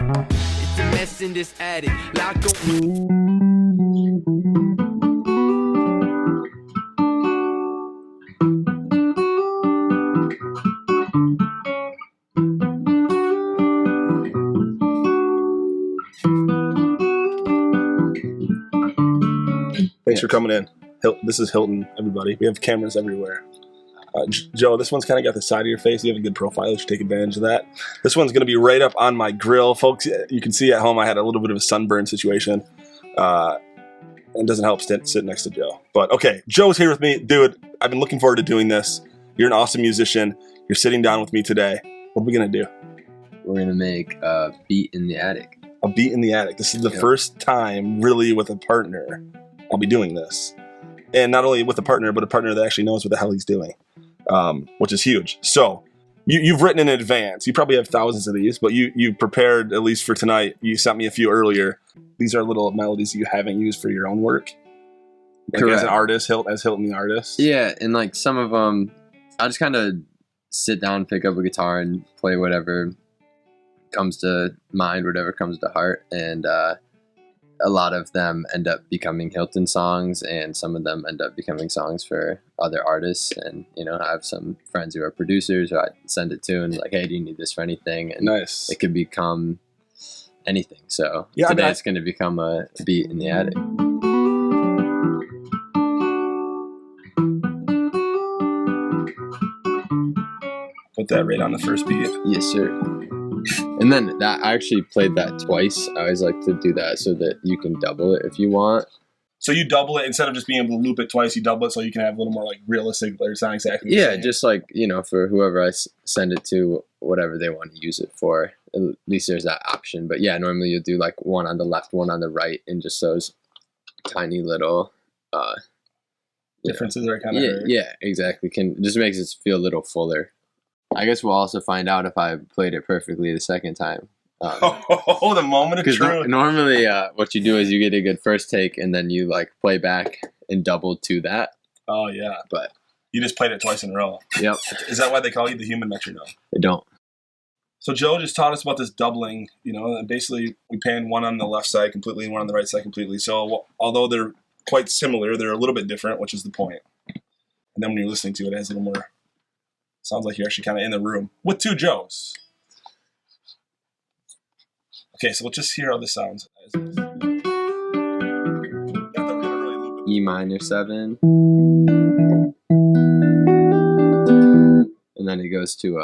It's a mess in this attic. Lock on. Thanks for coming in. This is Hilton, everybody. We have cameras everywhere. Joe, this one's kind of got the side of your face. You have a good profile. You should take advantage of that. This one's going to be right up on my grill. Folks, you can see at home I had a little bit of a sunburn situation. It doesn't help sit next to Joe. But okay, Joe's here with me. Dude, I've been looking forward to doing this. You're an awesome musician. You're sitting down with me today. What are we going to do? We're going to make a beat in the attic. A beat in the attic. This is the first time really with a partner I'll be doing this. And not only with a partner, but a partner that actually knows what the hell he's doing, which is huge. So you've written in advance. You probably have thousands of these, but you've prepared, at least for tonight. You sent me a few earlier. These are little melodies you haven't used for your own work. Like Correct. As an artist, as Hilton the artist. Yeah, and like some of them, I just kind of sit down, pick up a guitar, and play whatever comes to mind, whatever comes to heart. And a lot of them end up becoming Hilton songs, and some of them end up becoming songs for other artists. And, you know, I have some friends who are producers who I send it to and like, hey, do you need this for anything? And Nice. it could become anything. So Yeah, today it's going to become a beat in the attic. Put that right on the first beat. Yes, sir. And then I actually played that twice. I always like to do that so that you can double it if you want. So you double it instead of just being able to loop it twice. You double it so you can have a little more like realistic. It's not exactly the Yeah, same. just like, you know, for whoever I send it to, whatever they want to use it for. At least there's that option. But yeah, normally you'll do like one on the left, one on the right, and just those tiny little differences are kind of yeah, exactly. Just makes it feel a little fuller. I guess we'll also find out if I played it perfectly the second time. The moment of truth. Normally what you do is you get a good first take and then you like play back and double to that. Oh yeah, But you just played it twice in a row. yep, Is that why they call you the human metronome? I don't. So Joe just taught us about this doubling. You know, and basically we pan one on the left side completely and one on the right side completely. So although they're quite similar, they're a little bit different, which is the point. And then when you're listening to it, it has a little more. Sounds like you're actually kind of in the room with two Joes. Okay, so let's just hear how this sounds. E minor 7. And then it goes to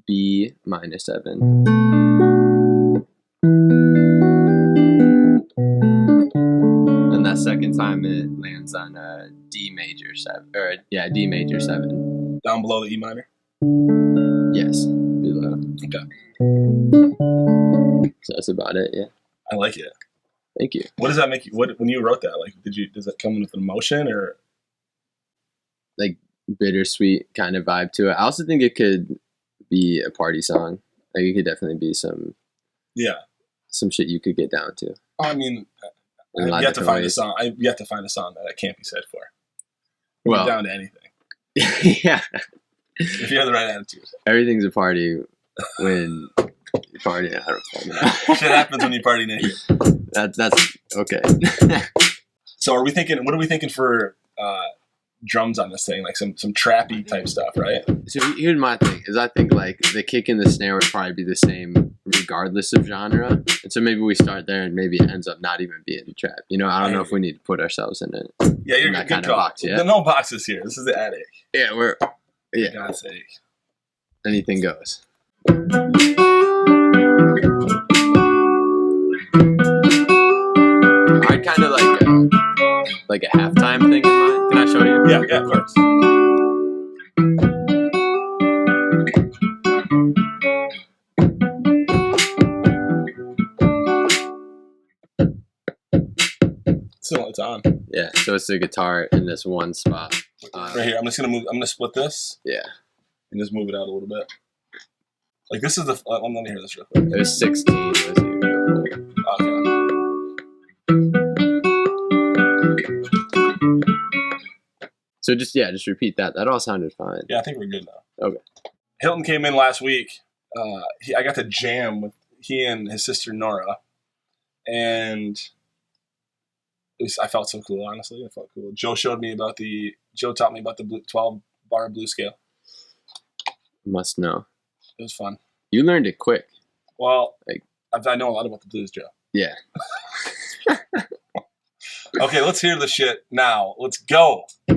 B minor 7. And that second time it lands on a D major 7. D major 7. Down below the E minor? Yes, below. Okay. So that's about it, yeah. I like it. Thank you. What does that make you, when you wrote that, like, does that come in with an emotion or? Like bittersweet kind of vibe to it. I also think it could be a party song. Like it could definitely be some shit you could get down to. I mean, In a lot you of have to different find a ways. song. I've yet to find a song that I can't be said for. Well, Down to anything. yeah, If you have the right attitude. everything's a party when you party. I don't fucking know. Shit happens when you party naked. That's okay. So what are we thinking for drums on this thing? Like some trappy type stuff, right? So here's my thing: is I think like the kick and the snare would probably be the same regardless of genre, and so maybe we start there, and maybe it ends up not even being trap. You know, I don't know if we need to put ourselves in it. Yeah, you're in that good kind of call. box. Yeah, No boxes here. This is the attic. yeah, For God's sake. anything goes. I kind of like a halftime thing in mind. Can I show you? Yeah, of course. Still, it's on. Yeah, so it's the guitar in this one spot. Right here. I'm gonna split this Yeah, and just move it out a little bit. Like this is the. Let me hear this real quick. it was 16. Was it? Okay. So just repeat that. That all sounded fine. Yeah, I think we're good now. Okay. Hilton came in last week. I got to jam with. he and his sister Nora, and I felt so cool. Honestly, I felt cool. Joe taught me about the 12-bar blues scale. Must know. It was fun. You learned it quick. Well, Like- I know a lot about the blues, Joe. Yeah. Okay, let's hear the shit now. Let's go. We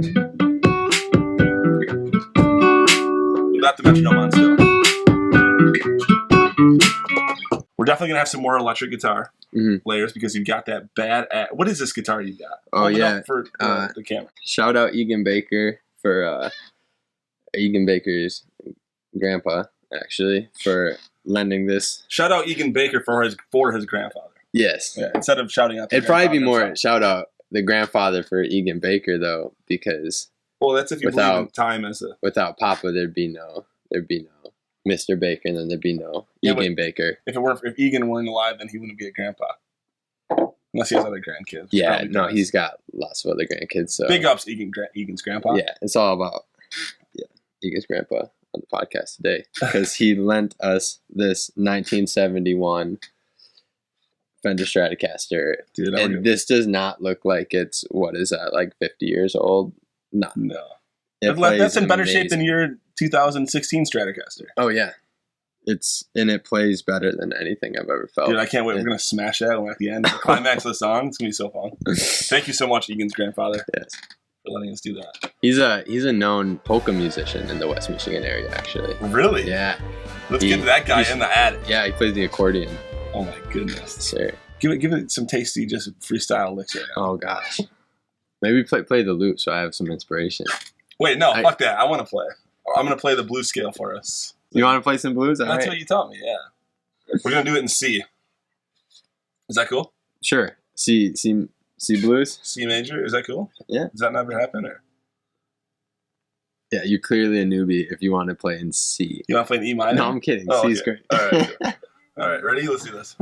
got the metronome on still. We're definitely gonna have some more electric guitar layers because you've got that bad. What is this guitar you got? Oh, Hold it yeah. up for the camera. Shout out Egan Baker for Egan Baker's grandpa, actually, for lending this. Shout out Egan Baker for his grandfather. Yes. Yeah, instead of shouting out. It'd probably be more shout out the grandfather for Egan Baker though, because well, that's if you believe in time as a. Without Papa, there'd be no Mr. Baker, and then there'd be no Egan Baker. If Egan weren't alive, then he wouldn't be a grandpa. Unless he has other grandkids. Yeah, no, he's got lots of other grandkids. So big ups Egan's grandpa. Yeah, it's all about Egan's grandpa on the podcast today because he lent us this 1971 Fender Stratocaster. Dude, and this does not look like it's, what is that, like 50 years old? No. That's in better shape than your 2016 Stratocaster. Oh, yeah. It plays better than anything I've ever felt. Dude, I can't wait. We're going to smash that at the end. The climax of the song. It's going to be so fun. Thank you so much, Egan's grandfather. Yes. For letting us do that. He's a known polka musician in the West Michigan area, actually. Really? Yeah. Let's get that guy in the attic. Yeah, he plays the accordion. Oh my goodness. Sure. Give it some tasty, just freestyle licks right now. Oh gosh. Maybe play the loop so I have some inspiration. Wait, no, fuck that. I want to play. I'm going to play the blues scale for us. You want to play some blues? That's what you taught me, yeah. We're going to do it in C. Is that cool? Sure. C blues? C major? Is that cool? Yeah. Does that never happen? Or? Yeah, you're clearly a newbie if you want to play in C. You want to play in E minor? No, I'm kidding. Oh, C is great. All right. All right, ready? Let's do this.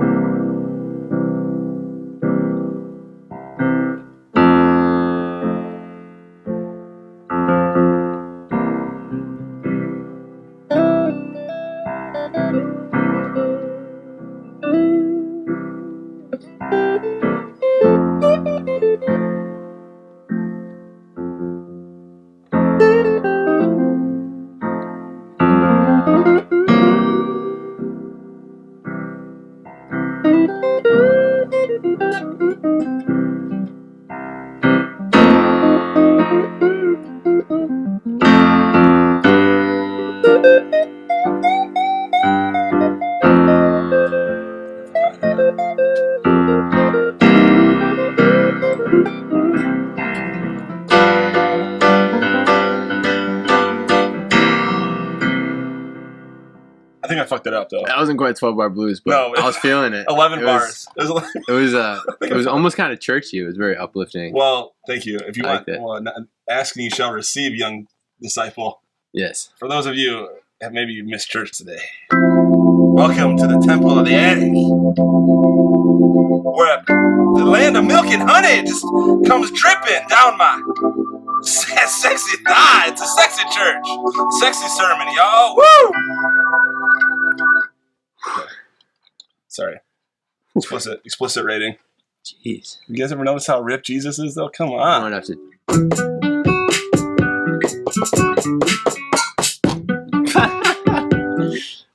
I think I fucked it up though. That wasn't quite 12-bar blues, but No, I was feeling it. 11 bars. It was almost kind of churchy. It was very uplifting. Well, thank you. If you I want, ask and you shall receive, young disciple. Yes. For those of you that maybe you missed church today, welcome to the Temple of the Attic, where the land of milk and honey just comes dripping down my sexy thigh. It's a sexy church, sexy sermon, y'all. Woo! Okay. Sorry. Explicit rating. Jeez. You guys ever notice how ripped Jesus is, though? Come I on. don't have to.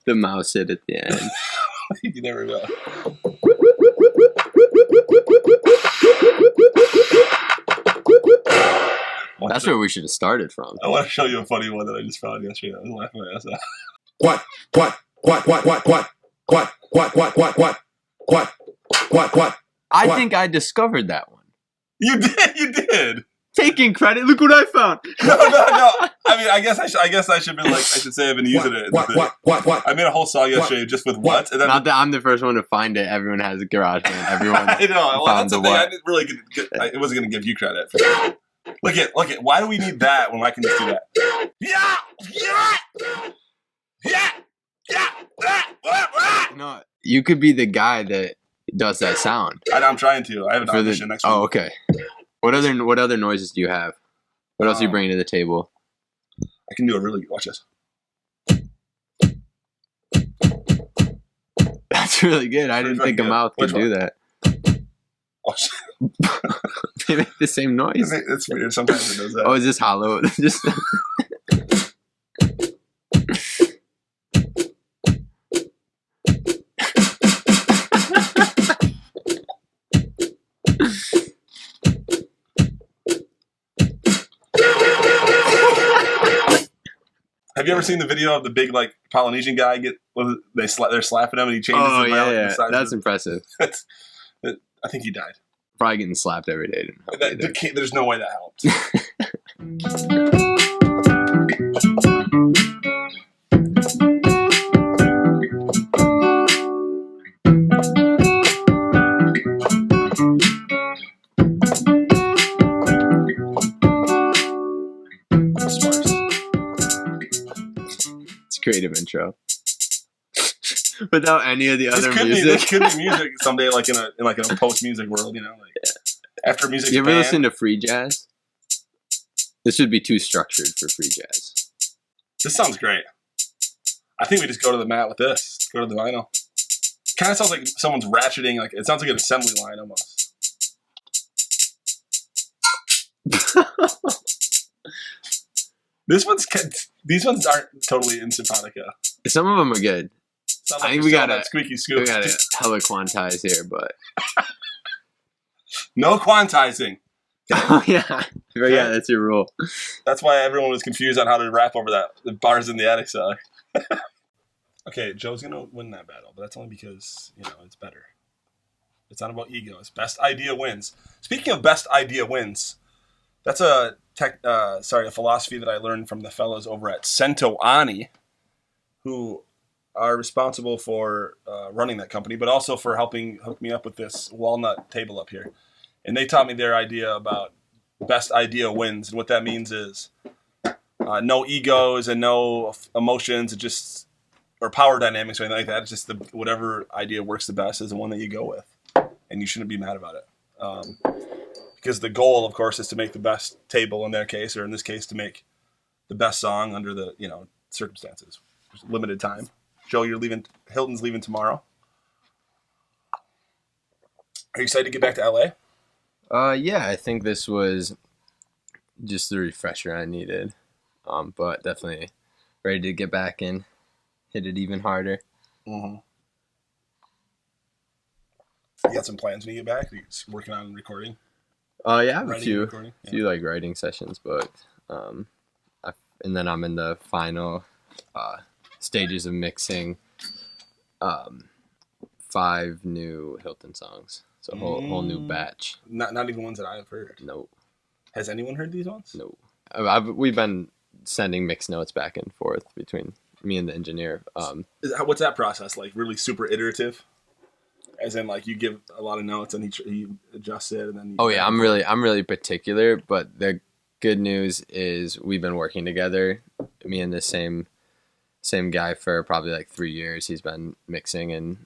The mouse hit at the end. You never know. That's where we should have started from. I want to show you a funny one that I just found yesterday. I was laughing my ass off. What? I think I discovered that one. You did. Taking credit. Look what I found. No. I mean, I guess I should be like, I should say I've been using it. What? I made a whole song yesterday just with what? And then Not that I'm the first one to find it. Everyone has a garage band. Everyone I know. Well, found that's the the thing. I what. didn't really I wasn't going to give you credit for that. Look at. Why do we need that when I can just do that? Yeah. No, you could be the guy that does that sound. I'm trying to. I have an audition next week. Oh, okay. What other noises do you have? What else are you bringing to the table? I can do a really good. Watch this. That's really good. I didn't think a mouth could do that. Oh, shit. They make the same noise. It's weird. Sometimes it does that. Oh, is this hollow? Just Have you ever seen the video of the big like Polynesian guy they're slapping him and he changes oh his yeah, that's impressive. I think he died. Probably getting slapped every day. There's no way that helped. It's a creative intro. Without any of the other music. This could be music someday, like in a post music world, you know, like after music. You ever listen to free jazz? This would be too structured for free jazz. This sounds great. I think we just go to the mat with this. Go to the vinyl. Kind of sounds like someone's ratcheting. Like it sounds like an assembly line almost. These ones aren't totally in simpatico. Some of them are good. Like I think we gotta squeaky scoop. We gotta hella quantize here, but no quantizing. Oh yeah, yeah, that's your rule. That's why everyone was confused on how to rap over that. The bars in the attic song. Okay, Joe's gonna win that battle, but that's only because it's better. It's not about ego. It's best idea wins. Speaking of best idea wins, that's a philosophy that I learned from the fellows over at Cento Ani, who are responsible for running that company, but also for helping hook me up with this walnut table up here. And they taught me their idea about best idea wins. And what that means is no egos and no emotions, or power dynamics or anything like that. It's just whatever idea works the best is the one that you go with. And you shouldn't be mad about it. Because the goal, of course, is to make the best table in their case, or in this case, to make the best song under the circumstances. There's limited time. Joe, you're leaving. Hilton's leaving tomorrow. Are you excited to get back to LA? Yeah, I think this was just the refresher I needed. But definitely ready to get back and hit it even harder. Mm-hmm. You got some plans when you get back? Are you working on recording? Yeah, I have a few like writing sessions, but and then I'm in the final stages of mixing 5 new Hilton songs. So a whole new batch. Not even ones that I've heard. No. Has anyone heard these ones? No. We've been sending mix notes back and forth between me and the engineer. What's that process like? Really super iterative? As in, like, you give a lot of notes and he adjusts it, and then. I'm really particular. But the good news is we've been working together, me and the same guy, for probably like 3 years. He's been mixing, and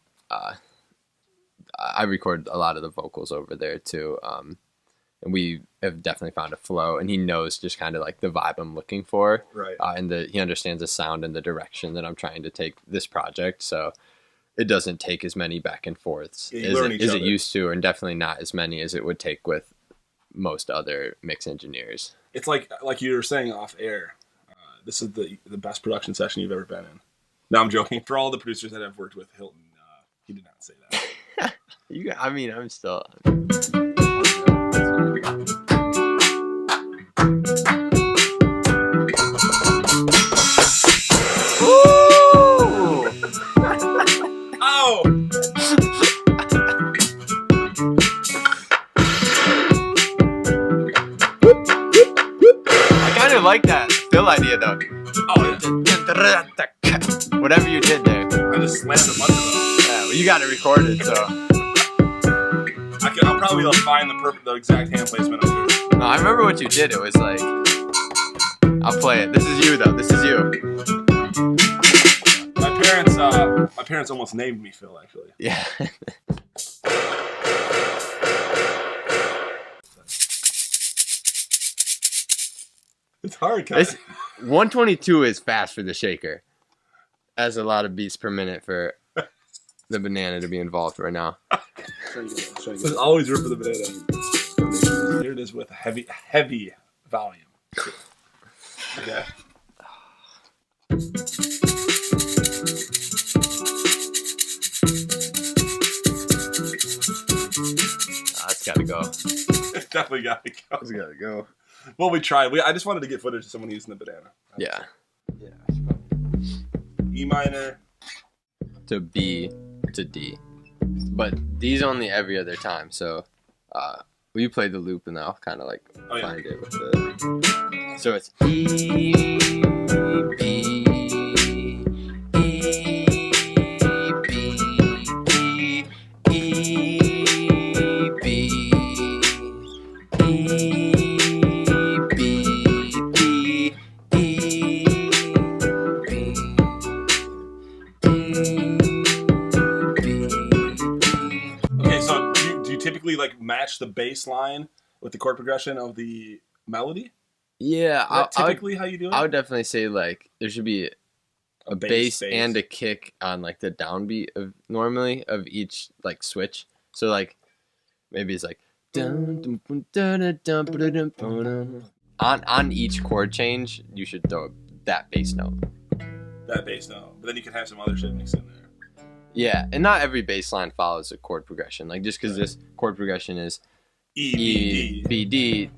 I record a lot of the vocals over there too. And we have definitely found a flow, and he knows just kind of like the vibe I'm looking for. Right. And he understands the sound and the direction that I'm trying to take this project. So it doesn't take as many back and forths as it used to, and definitely not as many as it would take with most other mix engineers. It's like you were saying off air. This is the best production session you've ever been in. No, I'm joking. For all the producers that I've worked with Hilton, he did not say that. I'm still. Oh! I kind of like that fill idea though. Oh, yeah. Whatever you did there. I just slammed a bunch of them. Yeah, well, you got it recorded, so. I'll probably find the exact hand placement. I'm sure. No, I remember what you did. It was like, I'll play it. This is you though. This is you. My parents almost named me Phil, actually. Yeah. It's hard, guys. 122 is fast for the shaker. That's a lot of beats per minute for the banana to be involved right now. There's always room for the banana. Here it is with heavy volume. Okay. It's gotta go. It's definitely gotta go. It's gotta go. Well, we tried. I just wanted to get footage of someone using the banana. Yeah. E minor To B to D. But D's only every other time, so we play the loop and I'll kind of like find it with the. So it's E, B, E, B, D, E, B, E, B, D, Okay, so do you typically like match the bass line with the chord progression of the melody? Yeah, Is that typically how you do it? I would definitely say like there should be a bass and a kick on like the downbeat of normally of each like switch. So like maybe it's like on each chord change you should throw that bass note. That bass note, but then you can have some other shit mixed in there. Yeah, and not every bass line follows a chord progression. Like just because this chord progression is E, B, D,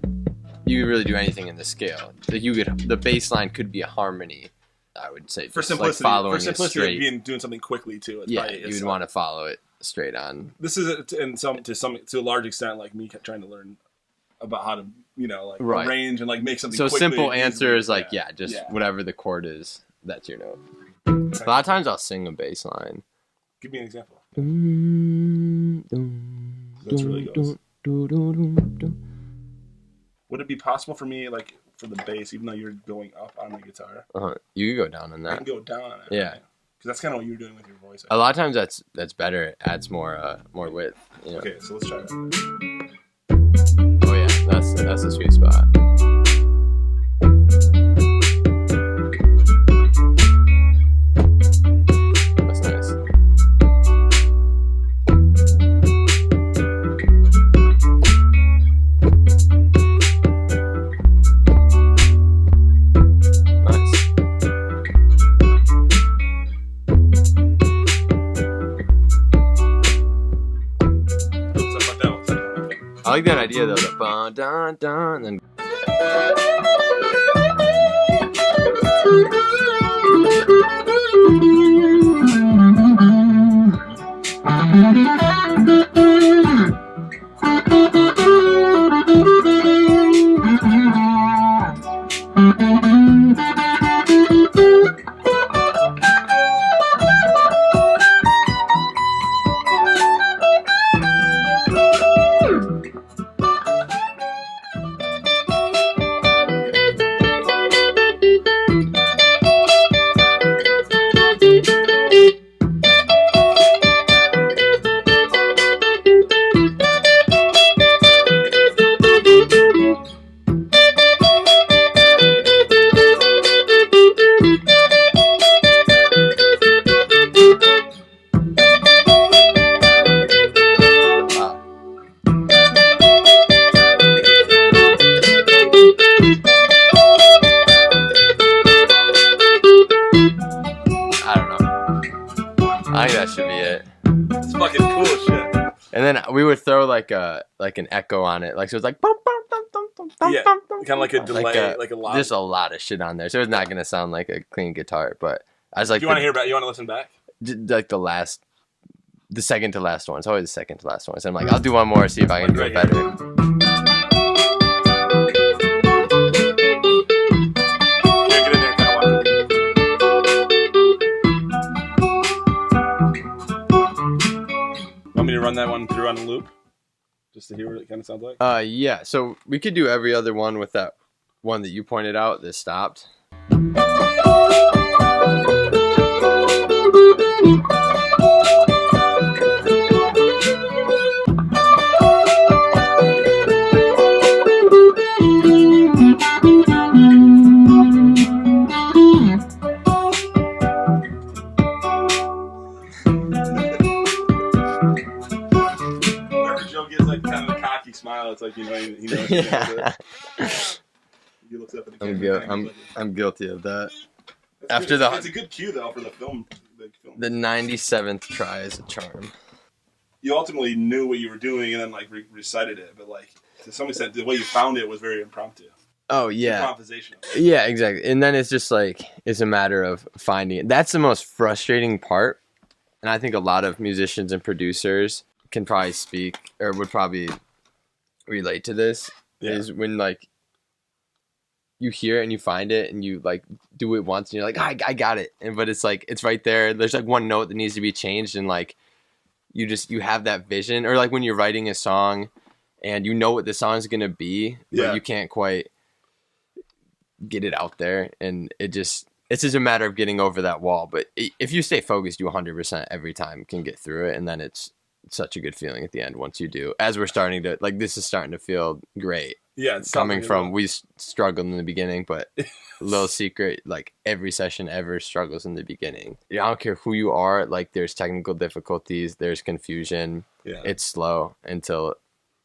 you could really do anything in the scale. Like the bass line could be a harmony. I would say for just simplicity, like following for simplicity it of straight. being doing something quickly too. It's Yeah, you would want to follow it straight on. This is to a large extent like me trying to learn about how to like Right. arrange and like make something. So quickly simple and answer easily. is like just whatever the chord is, that's your note. A lot of times I'll sing a bass line. Give me an example. That's really goes. Would it be possible for me, like for the bass, even though you're going up on the guitar, You could go down on I that. can go down on it? Yeah. Because that's kind of what you're doing with your voice. A lot of times that's better. It adds more width. You know? Okay, so let's try that. Oh yeah, that's the sweet spot. That's nice. Nice. Oops, I fucked that one. I like that idea though. The ba dun dun and I don't know. I think that should be it. It's fucking cool as shit. And then we would throw like an echo on it, like so it's like bum, bum, bum, bum, bum, bum, Yeah, bum, bum, kind of like a bum. delay, like a lot. There's a lot of shit on there, so it's not gonna sound like a clean guitar. But I was like, Do you want to hear back? You want to listen back? like the second to last one. It's always the second to last one. So I'm like, I'll do one more, see if I can do it Right better. Yeah, get in there, kind of watch it. Want me to run that one through on the loop, just to hear what it kind of sounds like? Yeah. So we could do every other one with that one that you pointed out that stopped. smile. It's like he knows you can't do it. He looks up at the camera. I'm guilty of that. It's a good cue though for the film. The 97th try is a charm. You ultimately knew what you were doing and then like recited it, but like to some extent, the way you found it was very impromptu. Oh yeah, improvisational. Yeah, exactly. And then it's just like it's a matter of finding it. That's the most frustrating part, and I think a lot of musicians and producers can probably speak or would probably relate to this. Yeah. Is when like you hear it and you find it and you like do it once and you're like, I got it. But it's like, it's right there. There's like one note that needs to be changed. And like, you have that vision, or like when you're writing a song and you know what the song is going to be, but you can't quite get it out there. And it's just a matter of getting over that wall. But if you stay focused, you 100% every time can get through it. And then it's such a good feeling at the end once you do, as we're starting to like, this is starting to feel great. Yeah, it's coming from we struggled in the beginning, but little secret, like every session ever struggles in the beginning. I don't care who you are, like there's technical difficulties, there's confusion. Yeah. It's slow until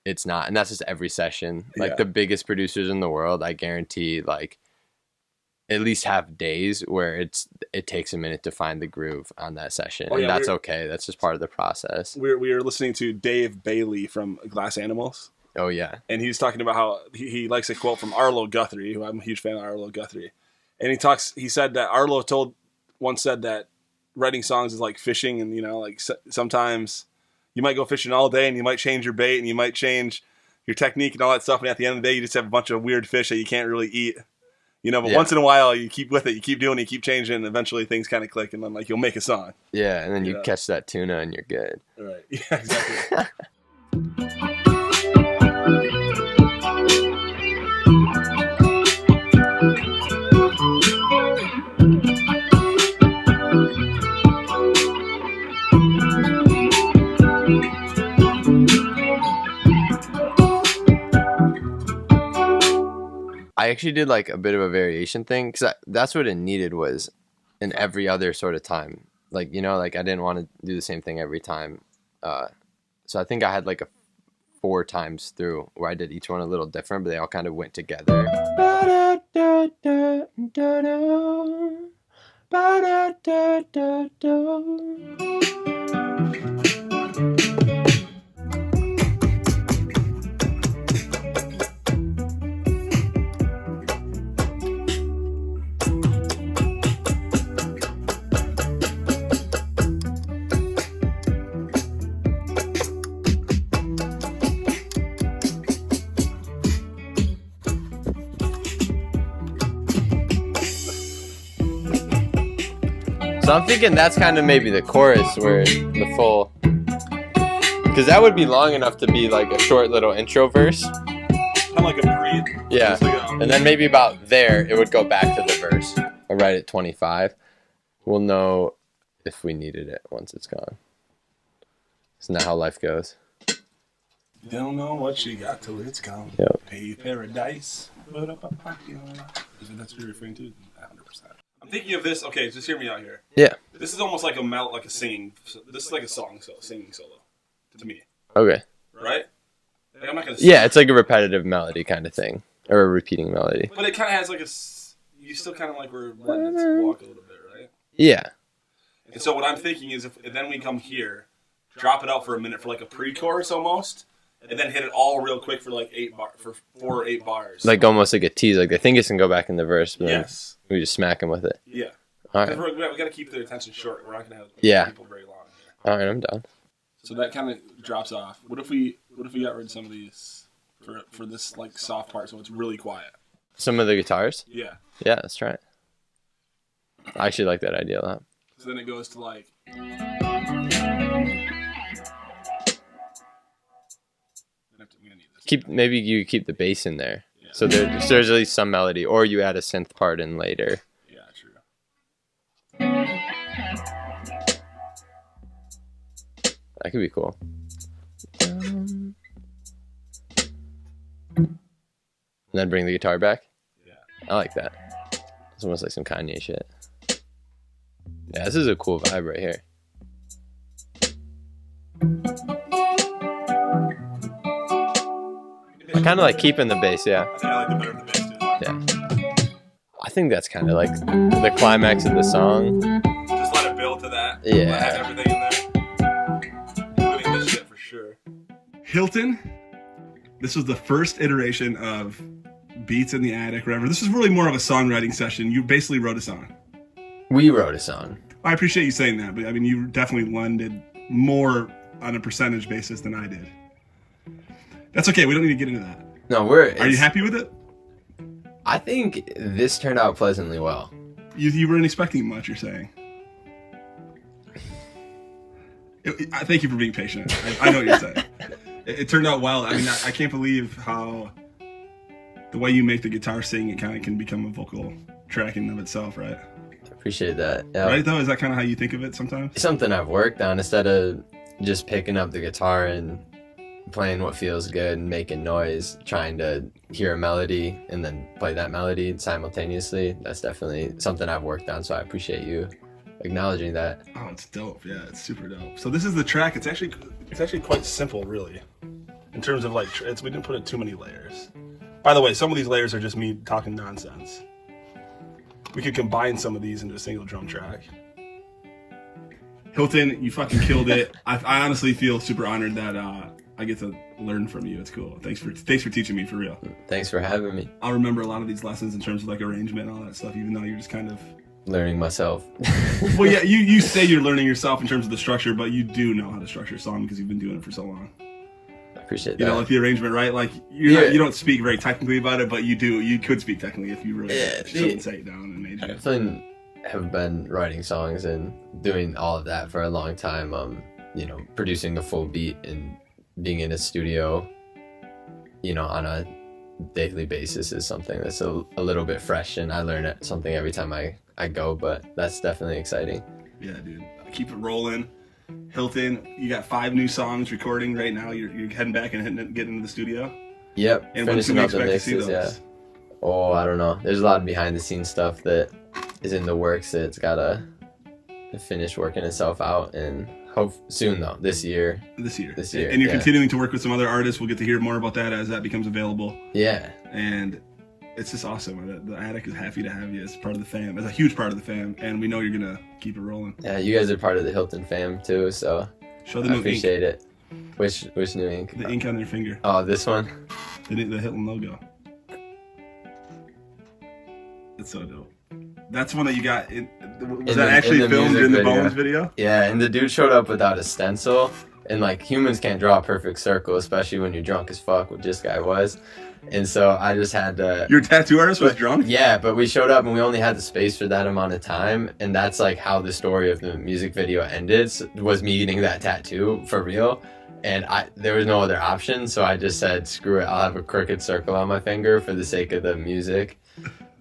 it's not, and that's just every session. Like the biggest producers in the world, I guarantee, like at least have days where it takes a minute to find the groove on that session, and that's okay. That's just part of the process. We were listening to Dave Bailey from Glass Animals. Oh, yeah. And he was talking about how he likes a quote from Arlo Guthrie, who I'm a huge fan of Arlo Guthrie. And he said that Arlo once said that writing songs is like fishing. And, like sometimes you might go fishing all day and you might change your bait and you might change your technique and all that stuff. And at the end of the day, you just have a bunch of weird fish that you can't really eat. But once in a while you keep with it, you keep doing it, you keep changing, and eventually things kind of click and then like you'll make a song. Yeah, and then you catch that tuna and you're good. Right. Yeah, exactly. I actually did like a bit of a variation thing because that's what it needed was in every other sort of time. Like, like I didn't want to do the same thing every time. So I think I had like 4 times through where I did each one a little different, but they all kind of went together. So I'm thinking that's kind of maybe the chorus where the full, because that would be long enough to be like a short little intro verse. Kind of like a breathe. Yeah, and then maybe about there it would go back to the verse. Or right at 25. We'll know if we needed it once it's gone. Isn't that how life goes? You don't know what you got till it's gone. Yep. Pay paradise. Put up a pocket. That's what you're referring to? 100%. I'm thinking of this. Okay, just hear me out here. Yeah. This is almost like a singing. This is like a singing solo, to me. Okay. Right? Like, I'm not gonna. Sing. Yeah, it's like a repetitive melody kind of thing, or a repeating melody. But it kind of has like you still kind of like we're letting it walk a little bit, right? Yeah. And so what I'm thinking is if then we come here, drop it out for a minute for like a pre-chorus almost, and then hit it all real quick for like 4 or 8 bars. Like almost like a tease. Like I think it's gonna go back in the verse, but yes. We just smack them with it. Yeah. All right. We got to keep their attention short. We're not going to have people very long here. All right, I'm down. So that kind of drops off. What if we got rid of some of these for this like soft part so it's really quiet? Some of the guitars? Yeah. Yeah, let's try it. I actually like that idea a lot. So then it goes to like. Maybe you keep the bass in there. Yeah. So there's at least some melody, or you add a synth part in later. Yeah, true. That could be cool. And then bring the guitar back? Yeah. I like that. It's almost like some Kanye shit. Yeah, this is a cool vibe right here. I kind of like keeping the bass, yeah. I think I like the better of the bass too. Yeah. I think that's kind of like the climax of the song. Just let it build to that. Yeah. Let have everything in there. Including this shit for sure. Hilton, this was the first iteration of Beats in the Attic, whatever. This is really more of a songwriting session. You basically wrote a song. We wrote a song. I appreciate you saying that, but I mean, you definitely lended more on a percentage basis than I did. That's okay. We don't need to get into that. No, Are you happy with it? I think this turned out pleasantly well. You weren't expecting much, you're saying. I thank you for being patient. I know what you're saying. It turned out well. I mean, I can't believe how the way you make the guitar sing, it kind of can become a vocal track in and of itself, right? Appreciate that. Yeah. Right, though? Is that kind of how you think of it sometimes? Something I've worked on instead of just picking up the guitar and playing what feels good and making noise, trying to hear a melody and then play that melody simultaneously. That's definitely something I've worked on, so I appreciate you acknowledging that. Oh, it's dope. Yeah, it's super dope. So this is the track. It's actually quite simple, really, in terms of like we didn't put in too many layers. By the way, some of these layers are just me talking nonsense. We could combine some of these into a single drum track. Hilton, you fucking killed it. I honestly feel super honored that I get to learn from you. It's cool. Thanks for teaching me, for real. Thanks for having me. I'll remember a lot of these lessons in terms of like arrangement and all that stuff, even though you're just kind of learning myself. Well, yeah, you say you're learning yourself in terms of the structure, but you do know how to structure a song because you've been doing it for so long. I appreciate that. You know, like the arrangement, right? Like you don't speak very technically about it, but you do. You could speak technically if you really shouldn't say it down and made you. I definitely have been writing songs and doing all of that for a long time. You know, producing a full beat and being in a studio, you know, on a daily basis is something that's a little bit fresh, and I learn something every time I go, but that's definitely exciting. Yeah, dude. Keep it rolling. Hilton, you got 5 new songs recording right now. You're heading back and getting into the studio? Yep. And when can we expect to see those? Yeah. Oh, I don't know. There's a lot of behind the scenes stuff that is in the works. It's gotta finish working itself out, and hope soon though. This year. And you're continuing to work with some other artists. We'll get to hear more about that as that becomes available. Yeah. And it's just awesome. The Attic is happy to have you as part of the fam, as a huge part of the fam, and we know you're gonna keep it rolling. Yeah, you guys are part of the Hilton fam too, so show the new appreciate ink. it. Which new ink? The ink on your finger. Oh, this one? The Hilton logo. It's so dope. That's one that you got. Was that actually filmed in the Bones video? Yeah, and the dude showed up without a stencil, and like humans can't draw a perfect circle, especially when you're drunk as fuck, which this guy was. And so I just had to... Your tattoo artist was drunk? Yeah, but we showed up and we only had the space for that amount of time. And that's like how the story of the music video ended, was me getting that tattoo for real. And there was no other option. So I just said, screw it, I'll have a crooked circle on my finger for the sake of the music.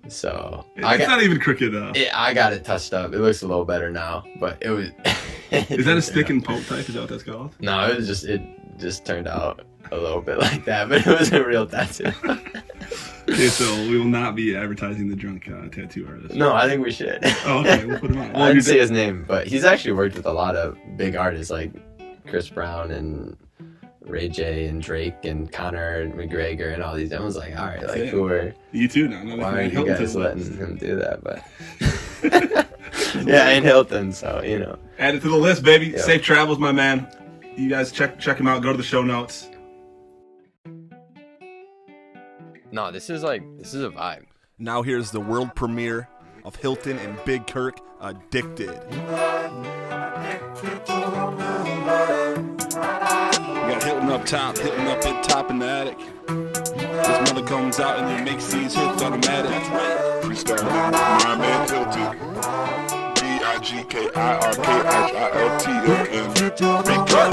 So... It's not even crooked though. I got it touched up. It looks a little better now, but it was... Is that a stick and poke type? Is that what that's called? No, it just turned out a little bit like that, but it was a real tattoo. Okay, so we will not be advertising the drunk tattoo artist. No, I think we should. Oh, okay, we'll put him on. I didn't say his name, but he's actually worked with a lot of big artists like Chris Brown and Ray J and Drake and Conor McGregor and all these. I was like, all right, like who are you two now? Why are you guys letting him do that? But yeah, and Hilton, so you know. Add it to the list, baby. Yep. Safe travels, my man. You guys check him out. Go to the show notes. No, this is a vibe. Now here's the world premiere of Hilton and Big Kirk, Addicted. We got Hilton up top, Hilton up at top in the attic. His mother comes out and then makes these hits automatic. That's right. Freestyle, my man Hilton. BIG KIRK Big Kirk.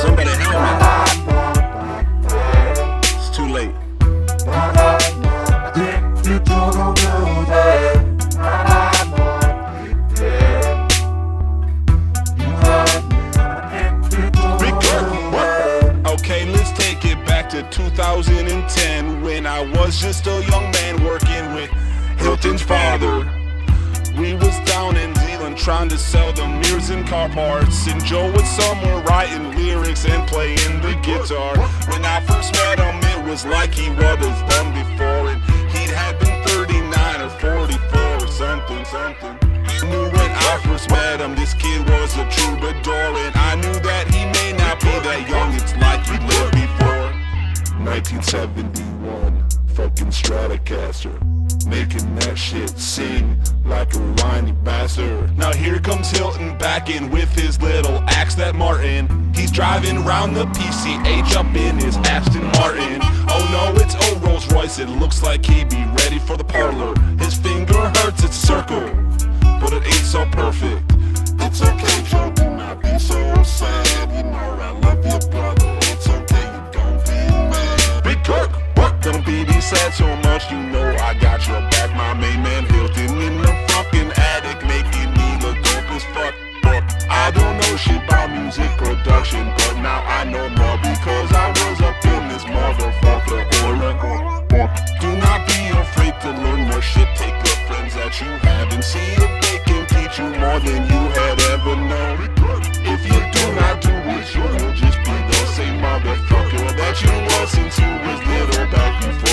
Somebody help me. It's too late. Okay, let's take it back to 2010 when I was just a young man working with Hilton's father. We was down in Zealand around trying to sell them mirrors and car parts. And Joe was somewhere writing lyrics and playing the guitar. When I first met him, it was like he was done before, and he had been 39 or 44 or something. Knew when I first met him, this kid was a troubadour, and I knew that he may not be that young, it's like he lived before. 1971, fucking Stratocaster, making that shit sing like a whiny bastard. Now here comes Hilton back in with his little Aston Martin. He's driving around the PCH up in his Aston Martin. Oh no, it's old Rolls Royce, it looks like he'd be ready for the parlor. His finger hurts, it's a circle, but it ain't so perfect. It's okay, Joe, do not be so sad. You know I love you, brother. It's okay, you don't be mad. Big Kirk, what? Don't be sad so much, you know I got your back. My main man Hilton in the fucking attic, making me look dope as fuck. I don't know shit about music production, but now I know more because I was up in this motherfucker. Do not be afraid to learn more shit. Take the friends that you have and see if they can teach you more than you had ever known. If you do not do it, you will just be the same motherfucker that you was since you was little back before.